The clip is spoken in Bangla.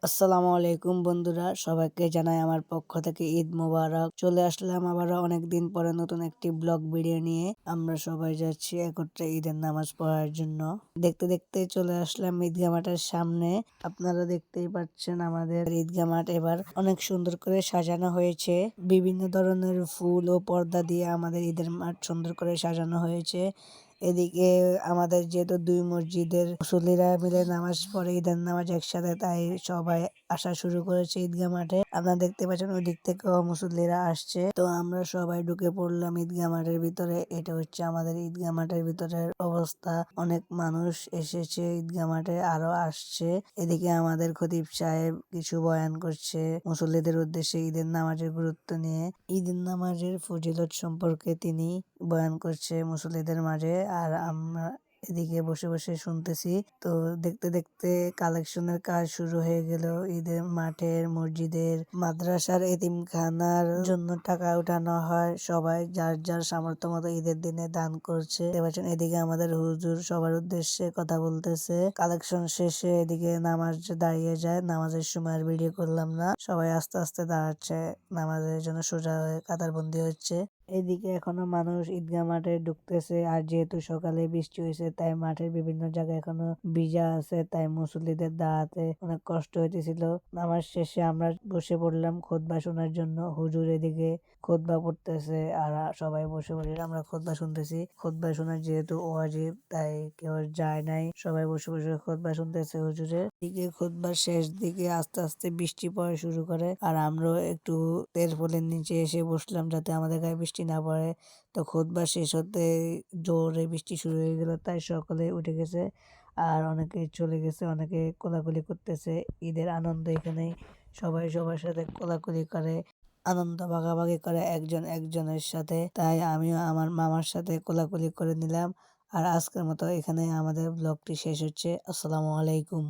আসসালামু আলাইকুম বন্ধুরা, সবাইকে জানাই আমার পক্ষ থেকে ঈদ মোবারক। চলে আসলাম আবারও অনেকদিন পরে নতুন একটি ব্লগ ভিডিও নিয়ে। আমরা সবাই যাচ্ছি একত্রে ঈদের নামাজ পড়ার জন্য। দেখতে দেখতে চলে আসলাম ঈদগাহ মাঠের সামনে। আপনারা দেখতেই পাচ্ছেন আমাদের ঈদগাহ মাঠ এবার অনেক সুন্দর করে সাজানো হয়েছে। বিভিন্ন ধরনের ফুল ও পর্দা দিয়ে আমাদের ঈদের মাঠ সুন্দর করে সাজানো হয়েছে। এদিকে আমাদের যেহেতু দুই মসজিদের মুসল্লিরা মিলে নামাজ পড়ে ঈদের নামাজ একসাথে, তাই সবাই আসা শুরু করেছে ঈদগাহ মাঠে। আপনারা দেখতে পাচ্ছেন ওই দিক থেকেও মুসল্লিরা আসছে। তো আমরা সবাই ঢুকে পড়লাম ঈদগাহ মাঠের ভিতরে। এটা হচ্ছে আমাদের ঈদগাহ মাঠের ভিতরের অবস্থা। অনেক মানুষ এসেছে ঈদগাহ মাঠে, আরো আসছে। এদিকে আমাদের খতিব সাহেব কিছু বয়ান করছে মুসল্লিদের উদ্দেশ্যে ঈদের নামাজের গুরুত্ব নিয়ে। ঈদের নামাজের ফজিলত সম্পর্কে তিনি বয়ান করছে মুসল্লিদের মাঝে, আর আমরা এদিকে বসে বসে শুনতেছি। তো দেখতে দেখতে কালেকশনের কাজ শুরু হয়ে গেল। ঈদের মাঠের, মসজিদের, মাদ্রাসার, এতিমখানার জন্য টাকা উঠানো হয়। সবাই যার যার সামর্থ্য মতো ঈদের দিনে দান করছে। এদিকে আমাদের হুজুর সবার উদ্দেশ্যে কথা বলতেছে। কালেকশন শেষে এদিকে নামাজ দাঁড়িয়ে যায়। নামাজের সময় আর ভিডিও করলাম না, সবাই আস্তে আস্তে দাঁড়াচ্ছে নামাজের জন্য, সোজা হয়ে কাতারবন্দি হচ্ছে। এদিকে এখনো মানুষ ঈদগাহ মাঠে ঢুকতেছে, আর যেহেতু সকালে বৃষ্টি হয়েছে তাই মাঠের বিভিন্ন জায়গায় এখনো ভিজা আছে, তাই মুসল্লিদের দাঁড়াতে অনেক কষ্ট হইতেছিল। নামাজ শেষে আমরা বসে পড়লাম খুতবা শোনার জন্য। হুজুর এদিকে খুতবা পড়তেছে আর সবাই বসে বসে আমরা খুতবা শুনতেছি। খুতবা শোনার যেহেতু ওয়াজিব, তাই কেউ যায় নাই, সবাই বসে বসে খুতবা শুনতেছে হুজুরের। দিকে খুতবার শেষ দিকে আস্তে আস্তে বৃষ্টি পড়া শুরু করে, আর আমরাও একটু তেরপলের নিচে এসে বসলাম যাতে আমাদের গায়ে বৃষ্টি না পড়ে। তো খুতবা শেষ হতে জোরে বৃষ্টি শুরু হয়ে গেল, তাই সকলে উঠে গেছে আর অনেকে চলে গেছে, অনেকে কোলাকুলি করতেছে। ঈদের আনন্দ এখানে সবাই সবার সাথে কোলাকুলি করে, আনন্দ ভাগাভাগি করে একজন একজনের সাথে। তাই আমিও আমার মামার সাথে কোলাকুলি করে নিলাম। আর আজকের মতো এখানে আমাদের ব্লগটি শেষ হচ্ছে। আসসালামু আলাইকুম।